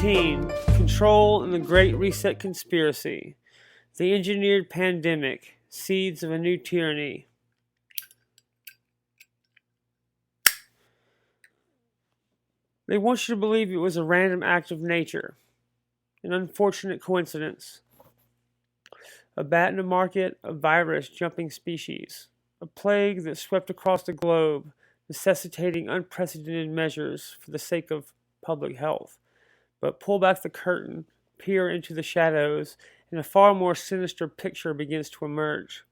COVID-19, Control and the Great Reset Conspiracy, the Engineered Pandemic, Seeds of a New Tyranny. They want you to believe it was a random act of nature, an unfortunate coincidence, a bat in a market, a virus jumping species, a plague that swept across the globe, necessitating unprecedented measures for the sake of public health. But pull back the curtain, peer into the shadows, and a far more sinister picture begins to emerge.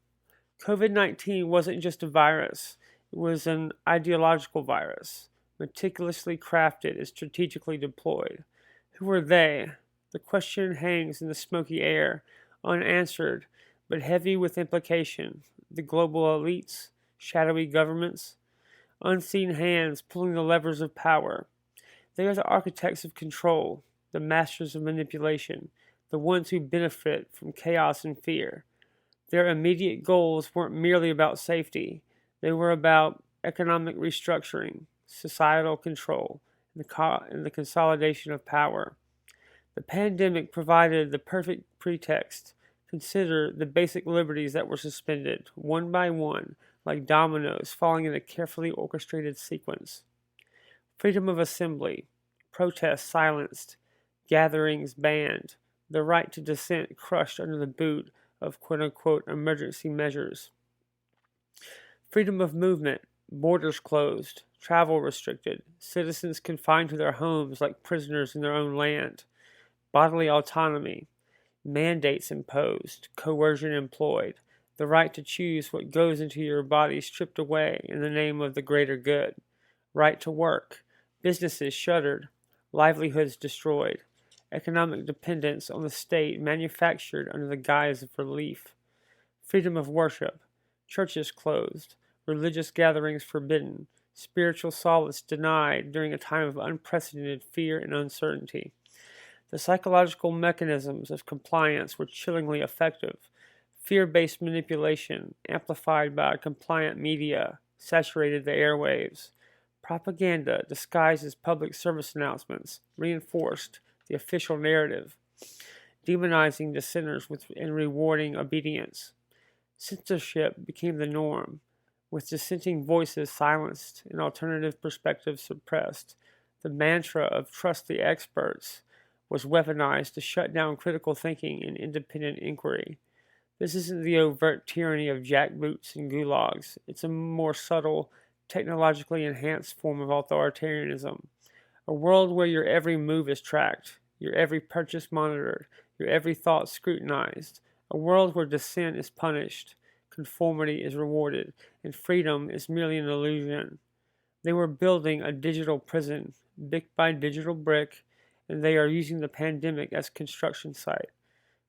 COVID-19 wasn't just a virus, it was an ideological virus, meticulously crafted and strategically deployed. Who were they? The question hangs in the smoky air, unanswered, but heavy with implication. The global elites, shadowy governments, unseen hands pulling the levers of power. They are the architects of control, the masters of manipulation, the ones who benefit from chaos and fear. Their immediate goals weren't merely about safety. They were about economic restructuring, societal control, and the consolidation of power. The pandemic provided the perfect pretext. Consider the basic liberties that were suspended, one by one, like dominoes falling in a carefully orchestrated sequence. Freedom of assembly, protests silenced, gatherings banned, the right to dissent crushed under the boot of quote-unquote emergency measures. Freedom of movement, borders closed, travel restricted, citizens confined to their homes like prisoners in their own land. Bodily autonomy, mandates imposed, coercion employed, the right to choose what goes into your body stripped away in the name of the greater good. Right to work, businesses shuttered, livelihoods destroyed, economic dependence on the state manufactured under the guise of relief. Freedom of worship, churches closed, religious gatherings forbidden, spiritual solace denied during a time of unprecedented fear and uncertainty. The psychological mechanisms of compliance were chillingly effective. Fear-based manipulation, amplified by compliant media, saturated the airwaves. Propaganda, disguised as public service announcements, reinforced the official narrative, demonizing dissenters and rewarding obedience. Censorship became the norm, with dissenting voices silenced and alternative perspectives suppressed. The mantra of trust the experts was weaponized to shut down critical thinking and independent inquiry. This isn't the overt tyranny of jackboots and gulags. It's a more subtle, technologically enhanced form of authoritarianism. A world where your every move is tracked, your every purchase monitored, your every thought scrutinized. A world where dissent is punished, conformity is rewarded, and freedom is merely an illusion. They were building a digital prison, brick by digital brick, and they are using the pandemic as construction site.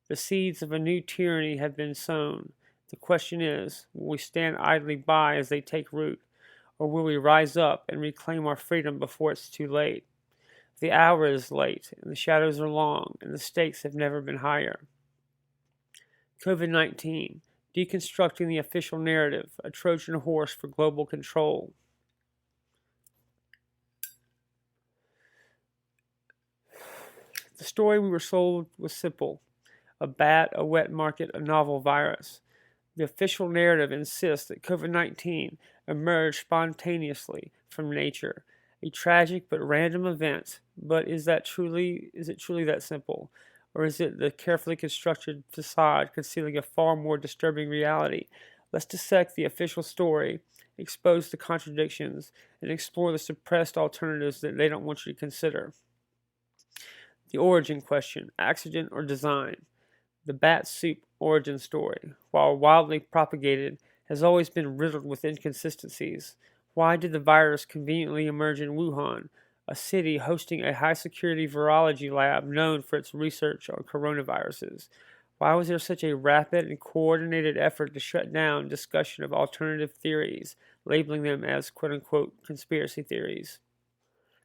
The seeds of a new tyranny have been sown. The question is, will we stand idly by as they take root, or will we rise up and reclaim our freedom before it's too late? The hour is late, and the shadows are long, and the stakes have never been higher. COVID-19, deconstructing the official narrative, a Trojan horse for global control. The story we were sold was simple. A bat, a wet market, a novel virus. The official narrative insists that COVID-19 emerged spontaneously from nature, a tragic but random event. But is it truly that simple? Or is it the carefully constructed facade concealing a far more disturbing reality? Let's dissect the official story, expose the contradictions, and explore the suppressed alternatives that they don't want you to consider. The origin question, accident or design? The bat soup origin story, while wildly propagated, has always been riddled with inconsistencies. Why did the virus conveniently emerge in Wuhan, a city hosting a high-security virology lab known for its research on coronaviruses? Why was there such a rapid and coordinated effort to shut down discussion of alternative theories, labeling them as quote-unquote conspiracy theories?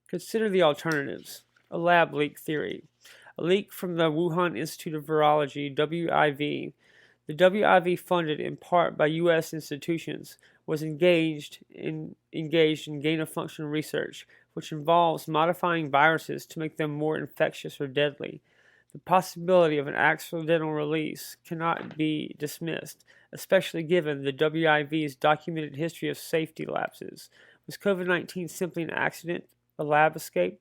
Consider the alternatives. A lab leak theory. A leak from the Wuhan Institute of Virology, WIV. The WIV, funded in part by U.S. institutions, was engaged in gain-of-function research, which involves modifying viruses to make them more infectious or deadly. The possibility of an accidental release cannot be dismissed, especially given the WIV's documented history of safety lapses. Was COVID-19 simply an accident, a lab escape?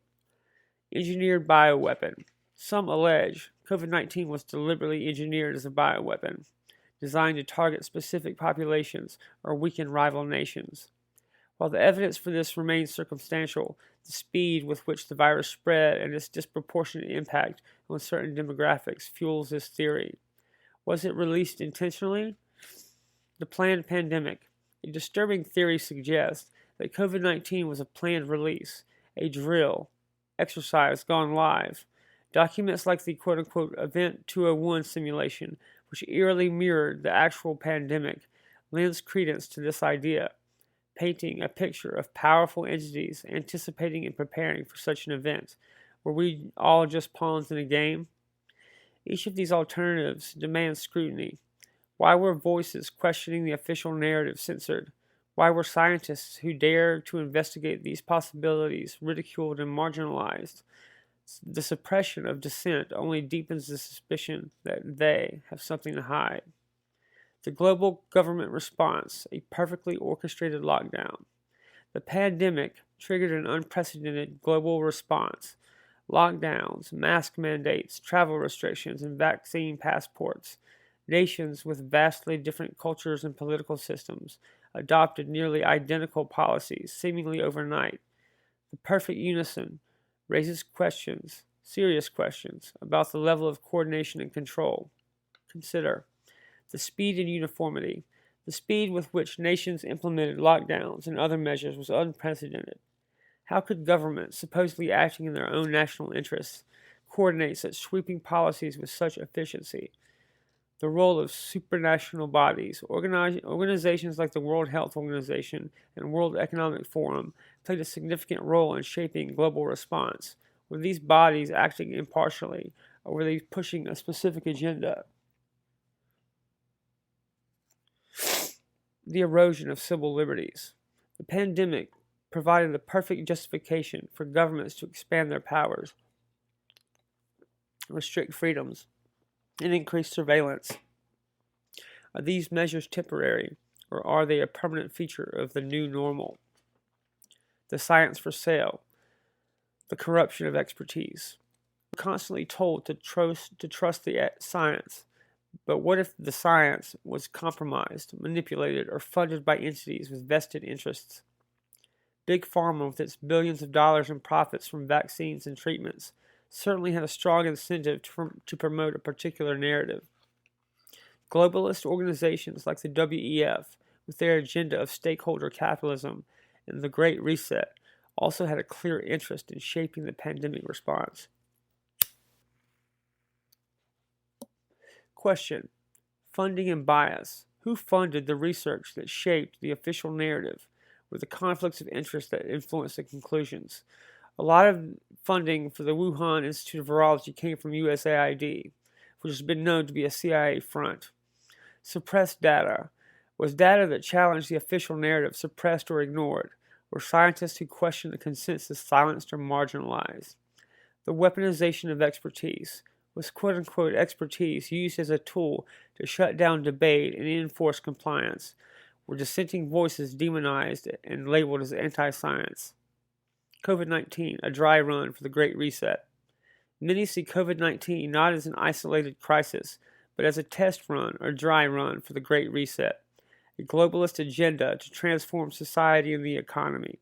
Engineered bioweapon. Some allege COVID-19 was deliberately engineered as a bioweapon, designed to target specific populations or weaken rival nations. While the evidence for this remains circumstantial, the speed with which the virus spread and its disproportionate impact on certain demographics fuels this theory. Was it released intentionally? The planned pandemic. A disturbing theory suggests that COVID-19 was a planned release, a drill, exercise gone live. Documents like the quote-unquote Event 201 simulation, which eerily mirrored the actual pandemic, lends credence to this idea, painting a picture of powerful entities anticipating and preparing for such an event. Were we all just pawns in a game? Each of these alternatives demands scrutiny. Why were voices questioning the official narrative censored? Why were scientists who dared to investigate these possibilities ridiculed and marginalized? The suppression of dissent only deepens the suspicion that they have something to hide. The global government response, a perfectly orchestrated lockdown. The pandemic triggered an unprecedented global response. Lockdowns, mask mandates, travel restrictions, and vaccine passports. Nations with vastly different cultures and political systems adopted nearly identical policies, seemingly overnight. The perfect unison raises questions, serious questions, about the level of coordination and control. Consider the speed and uniformity. The speed with which nations implemented lockdowns and other measures was unprecedented. How could governments, supposedly acting in their own national interests, coordinate such sweeping policies with such efficiency? The role of supranational bodies. Organizations like the World Health Organization and World Economic Forum played a significant role in shaping global response. Were these bodies acting impartially, or were they pushing a specific agenda? The erosion of civil liberties. The pandemic provided the perfect justification for governments to expand their powers, restrict freedoms, and increase surveillance. Are these measures temporary, or are they a permanent feature of the new normal? The science for sale, the corruption of expertise. We're constantly told to trust the science, but what if the science was compromised, manipulated, or funded by entities with vested interests? Big Pharma, with its billions of dollars in profits from vaccines and treatments, certainly had a strong incentive to promote a particular narrative. Globalist organizations like the WEF, with their agenda of stakeholder capitalism and the Great Reset, also had a clear interest in shaping the pandemic response. Question: funding and bias. Who funded the research that shaped the official narrative? Were the conflicts of interest that influenced the conclusions? A lot of funding for the Wuhan Institute of Virology came from USAID, which has been known to be a CIA front. Suppressed data. Was data that challenged the official narrative suppressed or ignored? Were scientists who questioned the consensus silenced or marginalized? The weaponization of expertise. Was quote-unquote expertise used as a tool to shut down debate and enforce compliance? Were dissenting voices demonized and labeled as anti-science? COVID-19, a dry run for the Great Reset. Many see COVID-19 not as an isolated crisis, but as a test run or dry run for the Great Reset, a globalist agenda to transform society and the economy.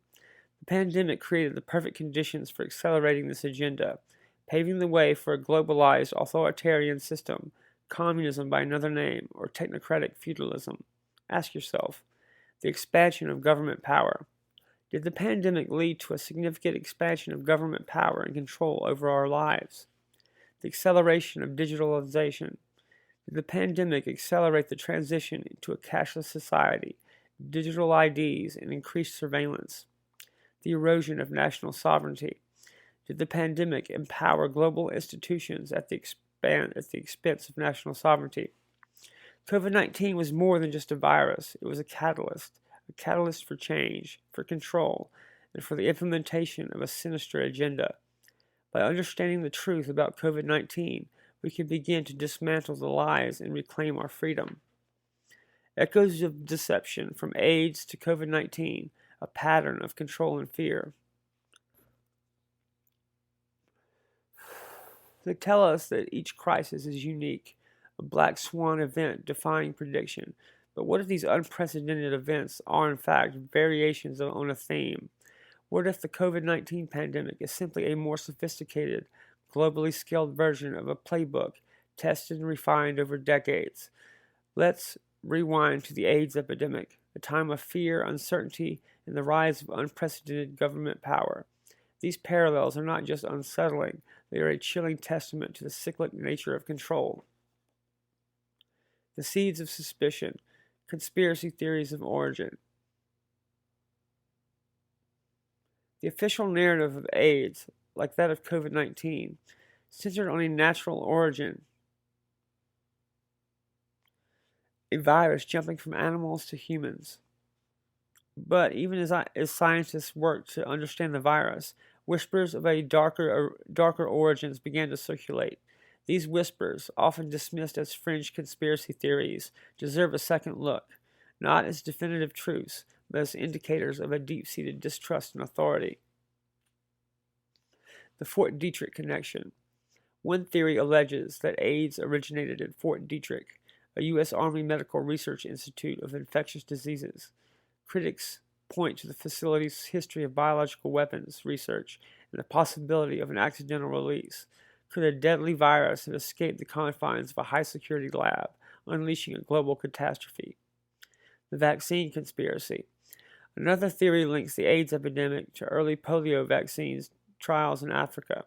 The pandemic created the perfect conditions for accelerating this agenda, paving the way for a globalized authoritarian system, communism by another name, or technocratic feudalism. Ask yourself, the expansion of government power. Did the pandemic lead to a significant expansion of government power and control over our lives? The acceleration of digitalization. Did the pandemic accelerate the transition to a cashless society, digital IDs, and increased surveillance? The erosion of national sovereignty. Did the pandemic empower global institutions at the expense of national sovereignty? COVID-19 was more than just a virus. It was a catalyst for change, for control, and for the implementation of a sinister agenda. By understanding the truth about COVID-19, we can begin to dismantle the lies and reclaim our freedom. Echoes of deception from AIDS to COVID-19, a pattern of control and fear. They tell us that each crisis is unique, a black swan event defying prediction. But what if these unprecedented events are, in fact, variations on a theme? What if the COVID-19 pandemic is simply a more sophisticated, globally scaled version of a playbook tested and refined over decades? Let's rewind to the AIDS epidemic, a time of fear, uncertainty, and the rise of unprecedented government power. These parallels are not just unsettling, they are a chilling testament to the cyclic nature of control. The seeds of suspicion, conspiracy theories of origin. The official narrative of AIDS, like that of COVID-19, centered on a natural origin, a virus jumping from animals to humans. But even as scientists worked to understand the virus, whispers of a darker origins began to circulate. These whispers, often dismissed as fringe conspiracy theories, deserve a second look, not as definitive truths, but as indicators of a deep-seated distrust in authority. The Fort Detrick connection. One theory alleges that AIDS originated at Fort Detrick, a U.S. Army Medical Research Institute of Infectious Diseases. Critics point to the facility's history of biological weapons research and the possibility of an accidental release. Could a deadly virus have escaped the confines of a high-security lab, unleashing a global catastrophe? The vaccine conspiracy. Another theory links the AIDS epidemic to early polio vaccines trials in Africa.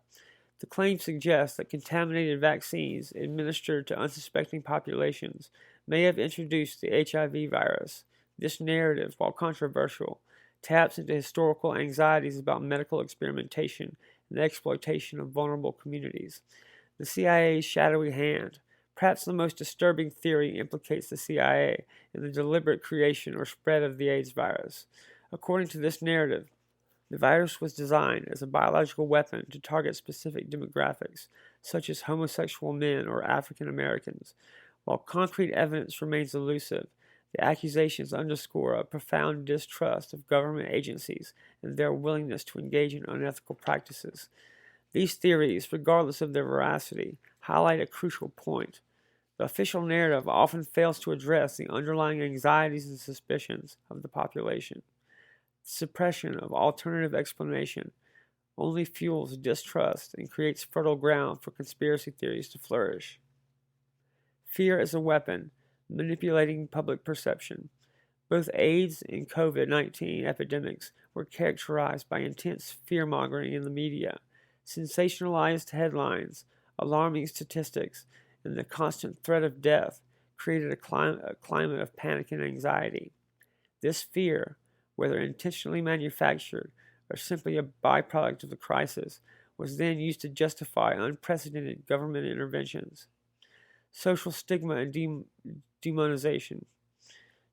The claim suggests that contaminated vaccines administered to unsuspecting populations may have introduced the HIV virus. This narrative, while controversial, taps into historical anxieties about medical experimentation and the exploitation of vulnerable communities. The CIA's shadowy hand. Perhaps the most disturbing theory implicates the CIA in the deliberate creation or spread of the AIDS virus. According to this narrative, the virus was designed as a biological weapon to target specific demographics, such as homosexual men or African Americans. While concrete evidence remains elusive, the accusations underscore a profound distrust of government agencies and their willingness to engage in unethical practices. These theories, regardless of their veracity, highlight a crucial point. The official narrative often fails to address the underlying anxieties and suspicions of the population. The suppression of alternative explanation only fuels distrust and creates fertile ground for conspiracy theories to flourish. Fear as a weapon, manipulating public perception. Both AIDS and COVID-19 epidemics were characterized by intense fear-mongering in the media. Sensationalized headlines, alarming statistics, and the constant threat of death created a climate of panic and anxiety. This fear, whether intentionally manufactured or simply a byproduct of the crisis, was then used to justify unprecedented government interventions. Social stigma and demonization.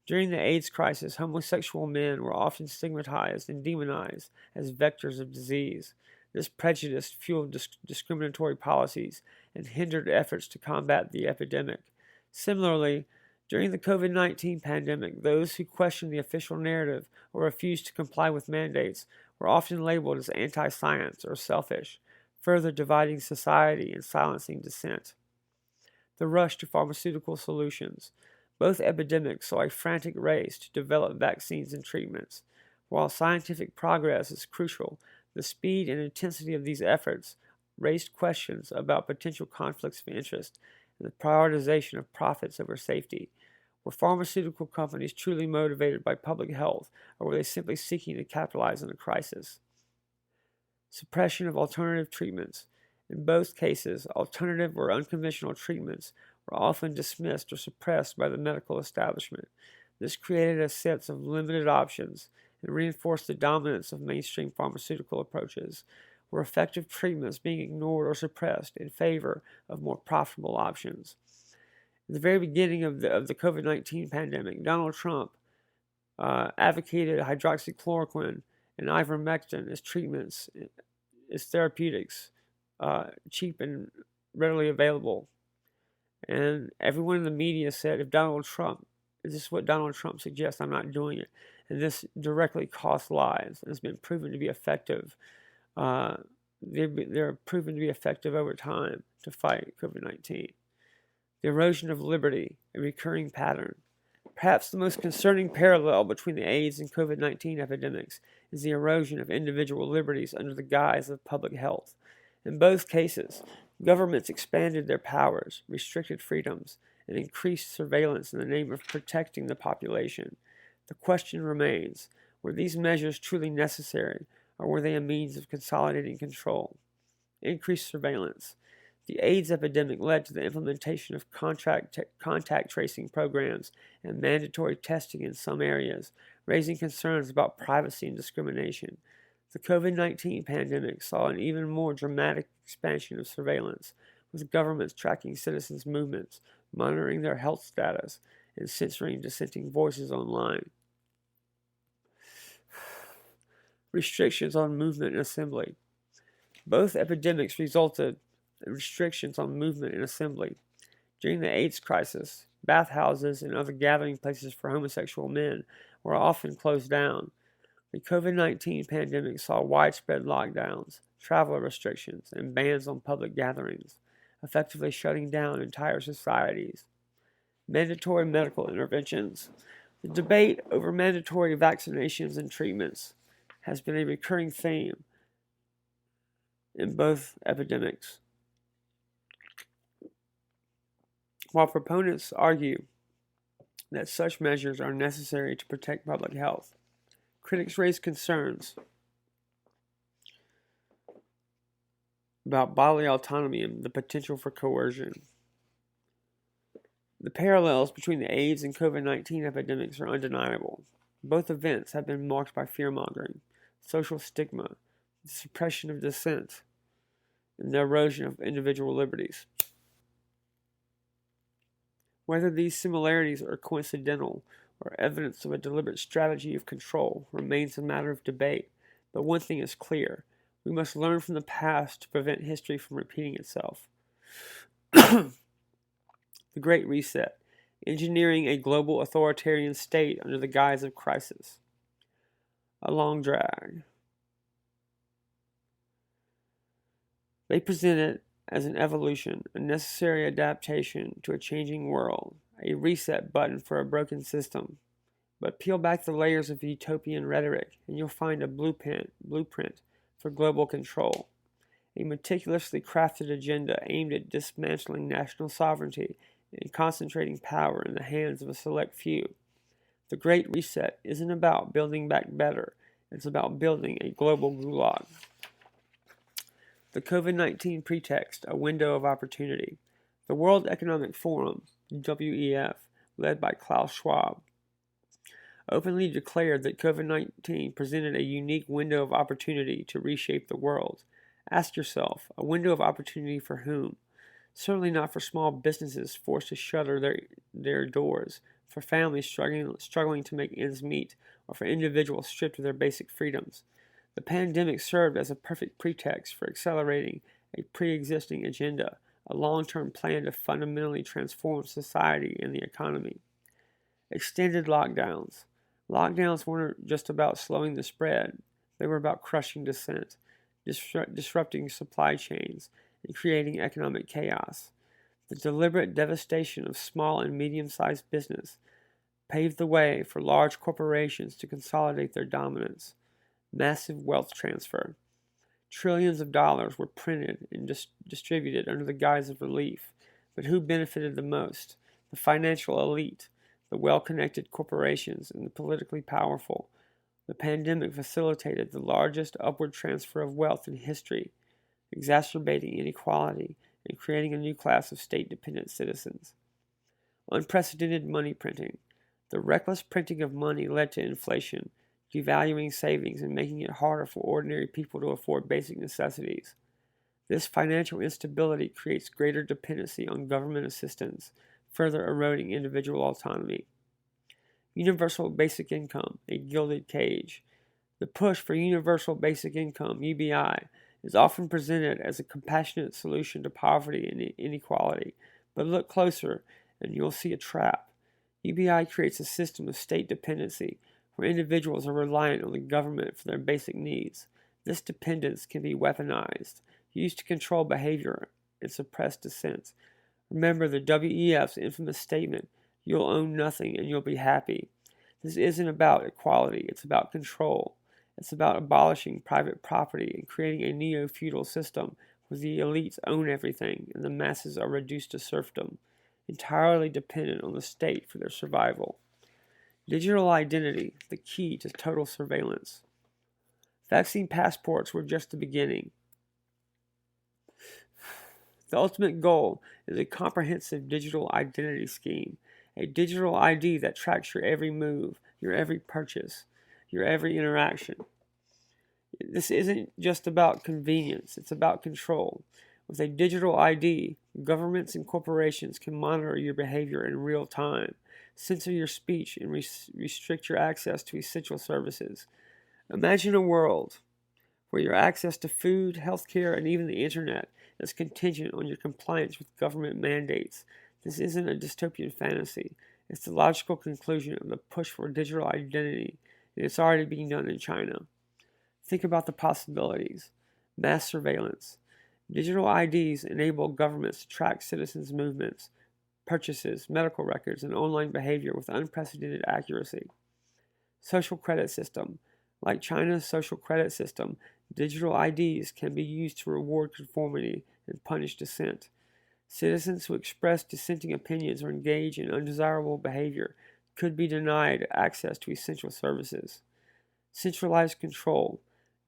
During the AIDS crisis, homosexual men were often stigmatized and demonized as vectors of disease. This prejudice fueled discriminatory policies and hindered efforts to combat the epidemic. Similarly, during the COVID-19 pandemic, those who questioned the official narrative or refused to comply with mandates were often labeled as anti-science or selfish, further dividing society and silencing dissent. The rush to pharmaceutical solutions. Both epidemics saw a frantic race to develop vaccines and treatments. While scientific progress is crucial, the speed and intensity of these efforts raised questions about potential conflicts of interest and the prioritization of profits over safety. Were pharmaceutical companies truly motivated by public health, or were they simply seeking to capitalize on a crisis? Suppression of alternative treatments. In both cases, alternative or unconventional treatments were often dismissed or suppressed by the medical establishment. This created a sense of limited options and reinforced the dominance of mainstream pharmaceutical approaches, were effective treatments being ignored or suppressed in favor of more profitable options. In the very beginning of the COVID-19 pandemic, Donald Trump advocated hydroxychloroquine and ivermectin as treatments, as therapeutics, cheap and readily available. And everyone in the media said, if Donald Trump, is this what Donald Trump suggests, I'm not doing it. And this directly costs lives and has been proven to be effective. Uh, they're proven to be effective over time to fight COVID-19. The erosion of liberty, a recurring pattern. Perhaps the most concerning parallel between the AIDS and COVID-19 epidemics is the erosion of individual liberties under the guise of public health. In both cases, governments expanded their powers, restricted freedoms, and increased surveillance in the name of protecting the population. The question remains, were these measures truly necessary, or were they a means of consolidating control? Increased surveillance. The AIDS epidemic led to the implementation of contact tracing programs and mandatory testing in some areas, raising concerns about privacy and discrimination. The COVID-19 pandemic saw an even more dramatic expansion of surveillance, with governments tracking citizens' movements, monitoring their health status, and censoring dissenting voices online. Restrictions on movement and assembly. Both epidemics resulted in restrictions on movement and assembly. During the AIDS crisis, bathhouses and other gathering places for homosexual men were often closed down. The COVID-19 pandemic saw widespread lockdowns, travel restrictions, and bans on public gatherings, effectively shutting down entire societies. Mandatory medical interventions. The debate over mandatory vaccinations and treatments has been a recurring theme in both epidemics. While proponents argue that such measures are necessary to protect public health, critics raise concerns about bodily autonomy and the potential for coercion. The parallels between the AIDS and COVID-19 epidemics are undeniable. Both events have been marked by fear-mongering, social stigma, the suppression of dissent, and the erosion of individual liberties. Whether these similarities are coincidental or evidence of a deliberate strategy of control remains a matter of debate, but one thing is clear. We must learn from the past to prevent history from repeating itself. The Great Reset, engineering a global authoritarian state under the guise of crisis. A long drag. They present it as an evolution, a necessary adaptation to a changing world, a reset button for a broken system. But peel back the layers of utopian rhetoric, and you'll find a blueprint for global control, a meticulously crafted agenda aimed at dismantling national sovereignty and concentrating power in the hands of a select few. The Great Reset isn't about building back better, it's about building a global gulag. The COVID-19 pretext, a window of opportunity. The World Economic Forum, WEF, led by Klaus Schwab, openly declared that COVID-19 presented a unique window of opportunity to reshape the world. Ask yourself, a window of opportunity for whom? Certainly not for small businesses forced to shutter their doors, for families struggling to make ends meet, or for individuals stripped of their basic freedoms. The pandemic served as a perfect pretext for accelerating a pre-existing agenda, a long-term plan to fundamentally transform society and the economy. Extended lockdowns. Lockdowns weren't just about slowing the spread. They were about crushing dissent, disrupting supply chains, and creating economic chaos. The deliberate devastation of small and medium-sized business paved the way for large corporations to consolidate their dominance. Massive wealth transfer. Trillions of dollars were printed and distributed under the guise of relief. But who benefited the most? The financial elite, the well-connected corporations, and the politically powerful. The pandemic facilitated the largest upward transfer of wealth in history, exacerbating inequality and creating a new class of state-dependent citizens. Unprecedented money printing. The reckless printing of money led to inflation, devaluing savings and making it harder for ordinary people to afford basic necessities. This financial instability creates greater dependency on government assistance, further eroding individual autonomy. Universal basic income, a gilded cage. The push for universal basic income, UBI, is often presented as a compassionate solution to poverty and inequality, but look closer and you'll see a trap. UBI creates a system of state dependency where individuals are reliant on the government for their basic needs. This dependence can be weaponized, used to control behavior and suppress dissent. Remember the WEF's infamous statement, "You'll own nothing and you'll be happy." This isn't about equality, it's about control. It's about abolishing private property and creating a neo-feudal system where the elites own everything and the masses are reduced to serfdom, entirely dependent on the state for their survival. Digital identity, the key to total surveillance. Vaccine passports were just the beginning. The ultimate goal is a comprehensive digital identity scheme, a digital ID that tracks your every move, your every purchase, your every interaction. This isn't just about convenience, it's about control. With a digital ID, governments and corporations can monitor your behavior in real time, censor your speech, and restrict your access to essential services. Imagine a world where your access to food, healthcare, and even the internet is contingent on your compliance with government mandates. This isn't a dystopian fantasy. It's the logical conclusion of the push for digital identity, and it's already being done in China. Think about the possibilities. Mass surveillance. Digital IDs enable governments to track citizens' movements, purchases, medical records, and online behavior with unprecedented accuracy. Social credit system. Like China's social credit system, digital IDs can be used to reward conformity and punish dissent. Citizens who express dissenting opinions or engage in undesirable behavior could be denied access to essential services. Centralized control.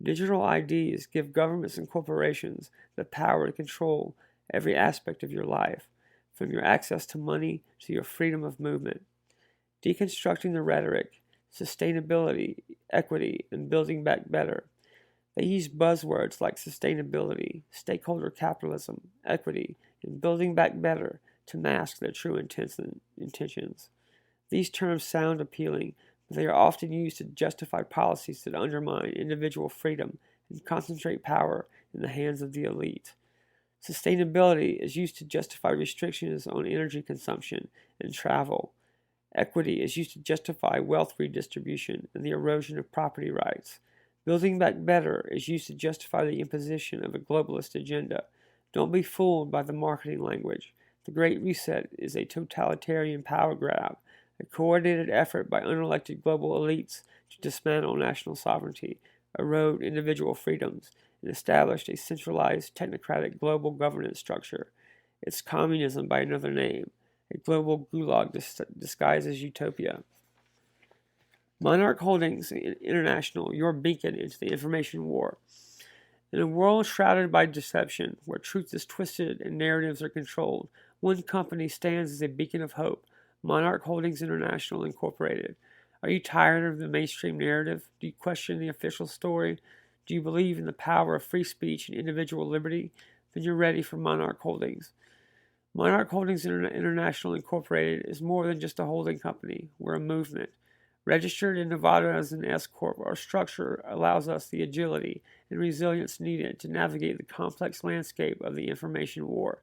Digital IDs give governments and corporations the power to control every aspect of your life, from your access to money to your freedom of movement. Deconstructing the rhetoric, sustainability, equity, and building back better. They use buzzwords like sustainability, stakeholder capitalism, equity, and building back better to mask their true intentions. These terms sound appealing, but they are often used to justify policies that undermine individual freedom and concentrate power in the hands of the elite. Sustainability is used to justify restrictions on energy consumption and travel. Equity is used to justify wealth redistribution and the erosion of property rights. Building back better is used to justify the imposition of a globalist agenda. Don't be fooled by the marketing language. The Great Reset is a totalitarian power grab, a coordinated effort by unelected global elites to dismantle national sovereignty, erode individual freedoms, and establish a centralized technocratic global governance structure. It's communism by another name, a global gulag disguised as utopia. Monarch Holdings International, your beacon into the information war. In a world shrouded by deception, where truth is twisted and narratives are controlled, one company stands as a beacon of hope, Monarch Holdings International Incorporated. Are you tired of the mainstream narrative? Do you question the official story? Do you believe in the power of free speech and individual liberty? Then you're ready for Monarch Holdings. Monarch Holdings International Incorporated is more than just a holding company. We're a movement. Registered in Nevada as an S Corp, our structure allows us the agility and resilience needed to navigate the complex landscape of the information war.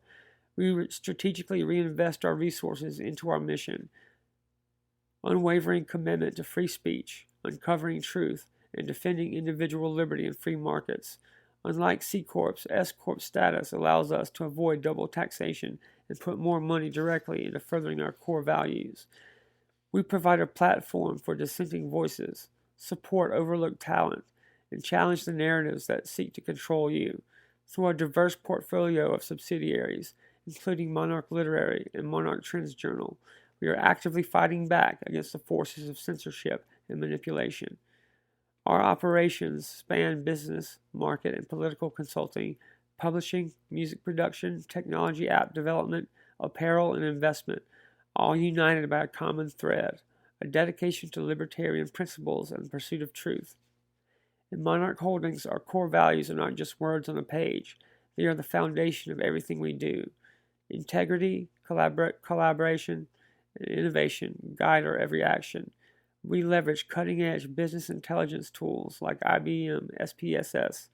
We strategically reinvest our resources into our mission, unwavering commitment to free speech, uncovering truth, and defending individual liberty in free markets. Unlike C Corps, S Corp status allows us to avoid double taxation and put more money directly into furthering our core values. We provide a platform for dissenting voices, support overlooked talent, and challenge the narratives that seek to control you. Through our diverse portfolio of subsidiaries, including Monarch Literary and Monarch Trends Journal, we are actively fighting back against the forces of censorship and manipulation. Our operations span business, market, and political consulting, publishing, music production, technology app development, apparel, and investment, all united by a common thread, a dedication to libertarian principles and the pursuit of truth. In Monarch Holdings, our core values are not just words on a page, they are the foundation of everything we do. Integrity, collaboration, and innovation guide our every action. We leverage cutting-edge business intelligence tools like IBM SPSS,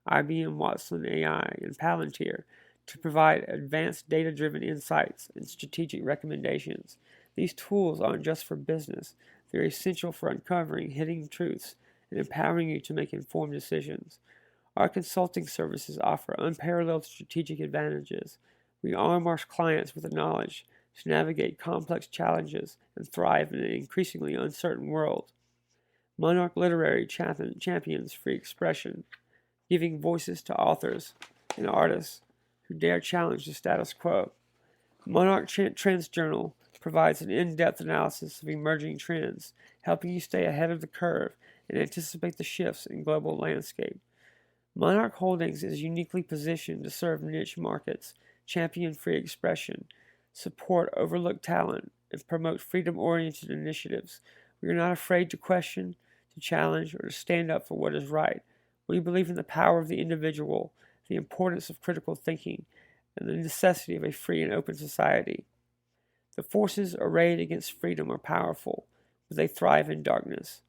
IBM Watson AI, and Palantir to provide advanced data-driven insights and strategic recommendations. These tools aren't just for business, they're essential for uncovering hidden truths and empowering you to make informed decisions. Our consulting services offer unparalleled strategic advantages. We arm our clients with the knowledge to navigate complex challenges and thrive in an increasingly uncertain world. Monarch Literary champions free expression, giving voices to authors and artists who dare challenge the status quo. Monarch Trends Journal provides an in-depth analysis of emerging trends, helping you stay ahead of the curve and anticipate the shifts in global landscape. Monarch Holdings is uniquely positioned to serve niche markets, champion free expression, support overlooked talent, and promote freedom-oriented initiatives. We are not afraid to question, to challenge, or to stand up for what is right. We believe in the power of the individual, the importance of critical thinking, and the necessity of a free and open society. The forces arrayed against freedom are powerful, but they thrive in darkness.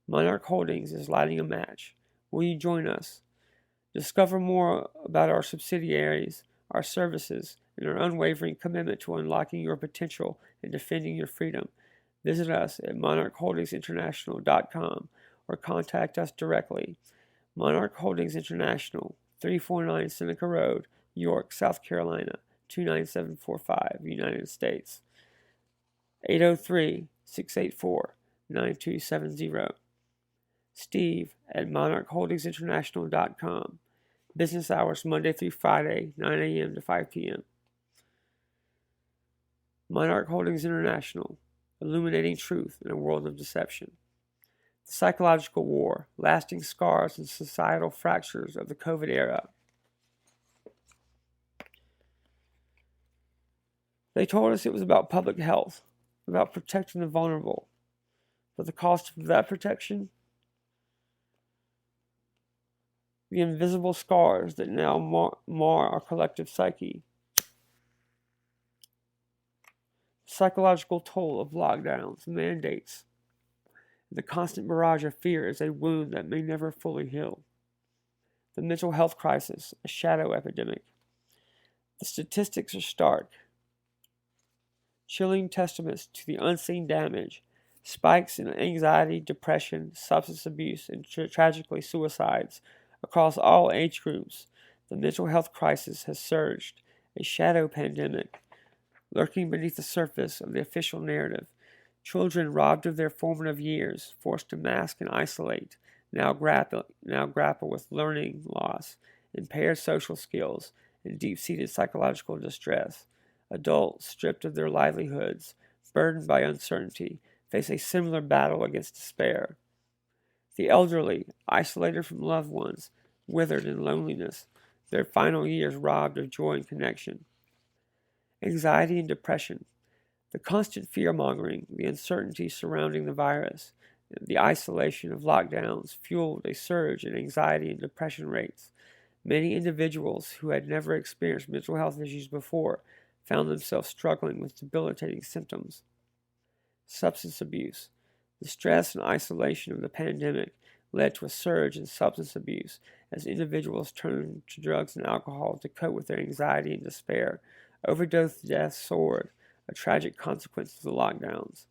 Monarch Holdings is lighting a match. Will you join us? Discover more about our subsidiaries, our services, and our unwavering commitment to unlocking your potential and defending your freedom. Visit us at monarchholdingsinternational.com or contact us directly. Monarch Holdings International, 349 Seneca Road, York, South Carolina, 29745, United States. 803-684-9270. Steve at monarchholdingsinternational.com. Business hours Monday through Friday, 9 a.m. to 5 p.m. Monarch Holdings International, illuminating truth in a world of deception. The psychological war, lasting scars and societal fractures of the COVID era. They told us it was about public health, about protecting the vulnerable. But the cost of that protection? The invisible scars that now mar our collective psyche. The psychological toll of lockdowns, mandates, and the constant barrage of fear is a wound that may never fully heal. The mental health crisis, a shadow epidemic. The statistics are stark, chilling testaments to the unseen damage, spikes in anxiety, depression, substance abuse, and tragically suicides. Across all age groups, the mental health crisis has surged, a shadow pandemic, lurking beneath the surface of the official narrative. Children robbed of their formative years, forced to mask and isolate, now grapple with learning loss, impaired social skills, and deep-seated psychological distress. Adults, stripped of their livelihoods, burdened by uncertainty, face a similar battle against despair. The elderly, isolated from loved ones, withered in loneliness, their final years robbed of joy and connection. Anxiety and depression, the constant fear-mongering, the uncertainty surrounding the virus, and the isolation of lockdowns fueled a surge in anxiety and depression rates. Many individuals who had never experienced mental health issues before found themselves struggling with debilitating symptoms. Substance abuse. The stress and isolation of the pandemic led to a surge in substance abuse as individuals turned to drugs and alcohol to cope with their anxiety and despair. Overdose deaths soared, a tragic consequence of the lockdowns.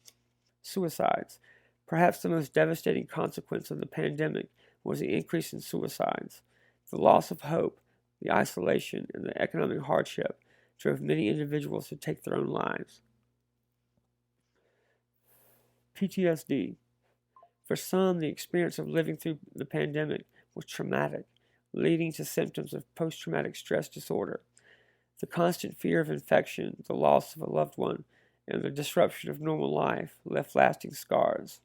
Suicides. Perhaps the most devastating consequence of the pandemic was the increase in suicides. The loss of hope, the isolation, and the economic hardship drove many individuals to take their own lives. PTSD. For some, the experience of living through the pandemic was traumatic, leading to symptoms of post-traumatic stress disorder. The constant fear of infection, the loss of a loved one, and the disruption of normal life left lasting scars.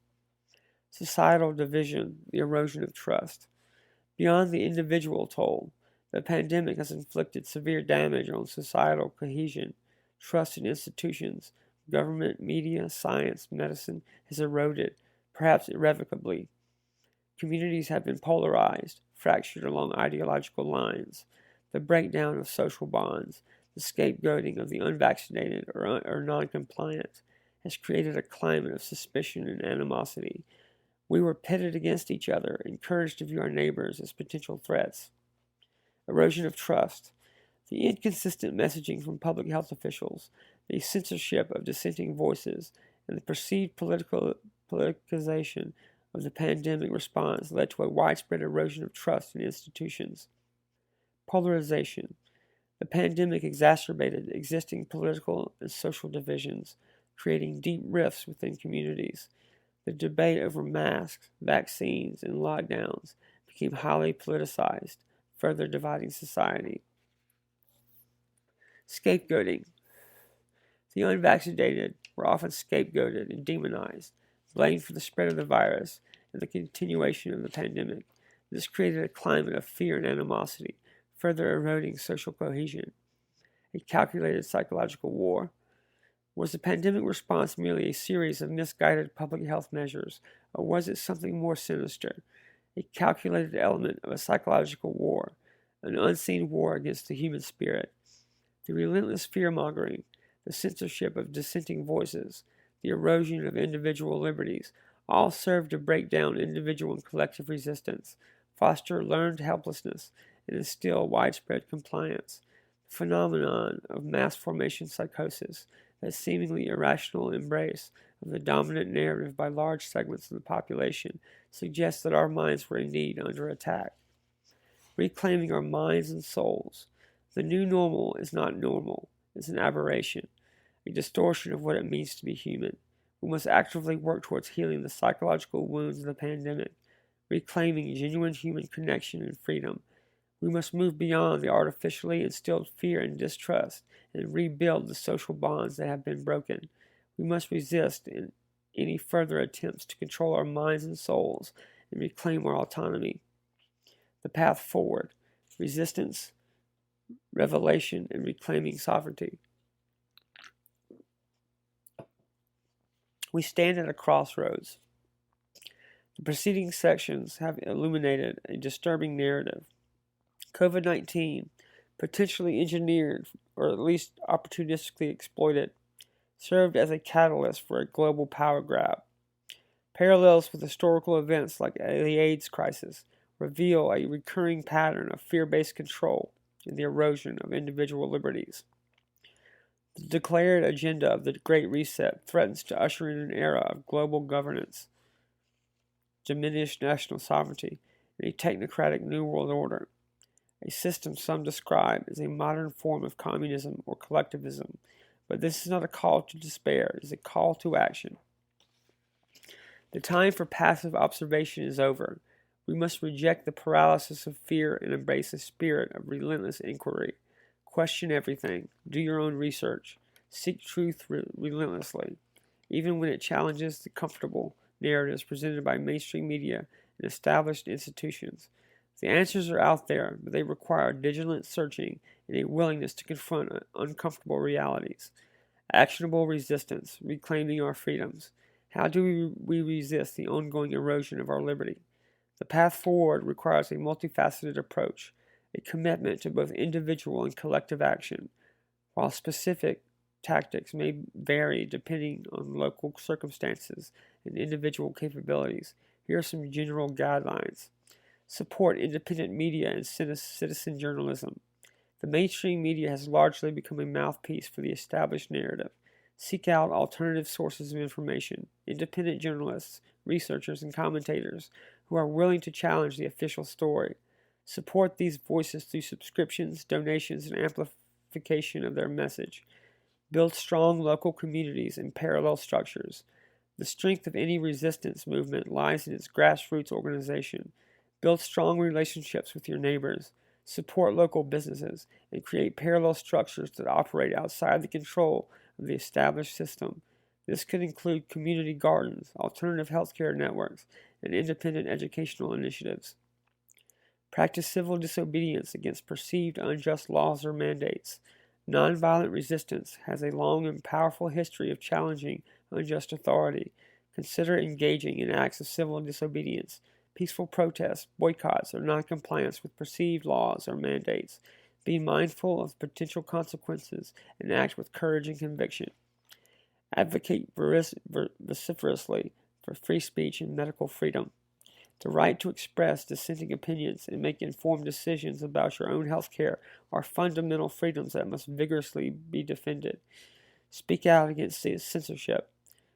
Societal division, the erosion of trust. Beyond the individual toll, the pandemic has inflicted severe damage on societal cohesion. Trust in institutions, government, media, science, medicine has eroded, perhaps irrevocably. Communities have been polarized, fractured along ideological lines. The breakdown of social bonds, the scapegoating of the unvaccinated or non-compliant, has created a climate of suspicion and animosity. We were pitted against each other, encouraged to view our neighbors as potential threats. Erosion of trust. The inconsistent messaging from public health officials, the censorship of dissenting voices, and the perceived politicization of the pandemic response led to a widespread erosion of trust in institutions. Polarization. The pandemic exacerbated existing political and social divisions, creating deep rifts within communities. The debate over masks, vaccines, and lockdowns became highly politicized, further dividing society. Scapegoating. The unvaccinated were often scapegoated and demonized, blamed for the spread of the virus and the continuation of the pandemic. This created a climate of fear and animosity, further eroding social cohesion. A calculated psychological war. Was the pandemic response merely a series of misguided public health measures, or was it something more sinister? A calculated element of a psychological war, an unseen war against the human spirit. The relentless fear-mongering, the censorship of dissenting voices, the erosion of individual liberties, all serve to break down individual and collective resistance, foster learned helplessness, and instill widespread compliance. The phenomenon of mass formation psychosis, that seemingly irrational embrace of the dominant narrative by large segments of the population, suggests that our minds were indeed under attack. Reclaiming our minds and souls. The new normal is not normal, it's an aberration, a distortion of what it means to be human. We must actively work towards healing the psychological wounds of the pandemic, reclaiming genuine human connection and freedom. We must move beyond the artificially instilled fear and distrust and rebuild the social bonds that have been broken. We must resist any further attempts to control our minds and souls and reclaim our autonomy. The path forward. Resistance, revelation, and reclaiming sovereignty. We stand at a crossroads. The preceding sections have illuminated a disturbing narrative. COVID-19, potentially engineered or at least opportunistically exploited, served as a catalyst for a global power grab. Parallels with historical events like the AIDS crisis reveal a recurring pattern of fear-based control and the erosion of individual liberties. The declared agenda of the Great Reset threatens to usher in an era of global governance, diminished national sovereignty, and a technocratic New World Order, a system some describe as a modern form of communism or collectivism. But this is not a call to despair, it is a call to action. The time for passive observation is over. We must reject the paralysis of fear and embrace a spirit of relentless inquiry. Question everything. Do your own research. Seek truth relentlessly, even when it challenges the comfortable narratives presented by mainstream media and established institutions. The answers are out there, but they require vigilant searching and a willingness to confront uncomfortable realities. Actionable resistance, reclaiming our freedoms. How do we resist the ongoing erosion of our liberty? The path forward requires a multifaceted approach, a commitment to both individual and collective action. While specific tactics may vary depending on local circumstances and individual capabilities, here are some general guidelines. Support independent media and citizen journalism. The mainstream media has largely become a mouthpiece for the established narrative. Seek out alternative sources of information, independent journalists, researchers, and commentators who are willing to challenge the official story. Support these voices through subscriptions, donations, and amplification of their message. Build strong local communities and parallel structures. The strength of any resistance movement lies in its grassroots organization. Build strong relationships with your neighbors. Support local businesses and create parallel structures that operate outside the control of the established system. This could include community gardens, alternative healthcare networks, and independent educational initiatives. Practice civil disobedience against perceived unjust laws or mandates. Nonviolent resistance has a long and powerful history of challenging unjust authority. Consider engaging in acts of civil disobedience, peaceful protests, boycotts, or noncompliance with perceived laws or mandates. Be mindful of potential consequences and act with courage and conviction. Advocate vociferously for free speech and medical freedom. The right to express dissenting opinions and make informed decisions about your own health care are fundamental freedoms that must vigorously be defended. Speak out against censorship.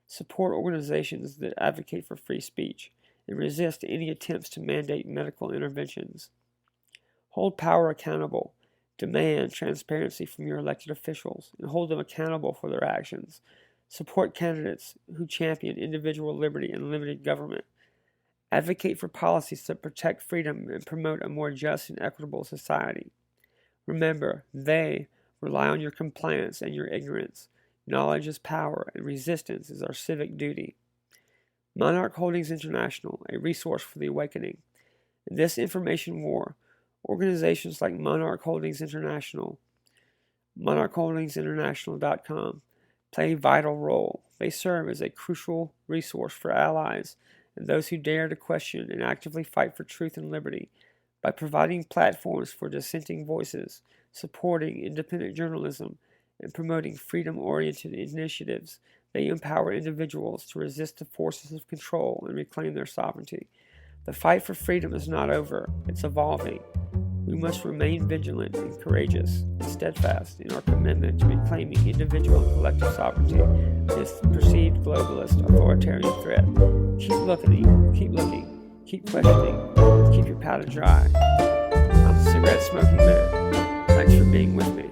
Support organizations that advocate for free speech and resist any attempts to mandate medical interventions. Hold power accountable. Demand transparency from your elected officials and hold them accountable for their actions. Support candidates who champion individual liberty and limited government. Advocate for policies that protect freedom and promote a more just and equitable society. Remember, they rely on your compliance and your ignorance. Knowledge is power, and resistance is our civic duty. Monarch Holdings International, a resource for the awakening. In this information war, organizations like Monarch Holdings International, monarchholdingsinternational.com, play a vital role. They serve as a crucial resource for allies and those who dare to question and actively fight for truth and liberty. By providing platforms for dissenting voices, supporting independent journalism, and promoting freedom-oriented initiatives, they empower individuals to resist the forces of control and reclaim their sovereignty. The fight for freedom is not over, it's evolving. We must remain vigilant and courageous and steadfast in our commitment to reclaiming individual and collective sovereignty against the perceived globalist authoritarian threat. Keep looking, keep questioning, keep your powder dry. I'm the cigarette smoking man. Thanks for being with me.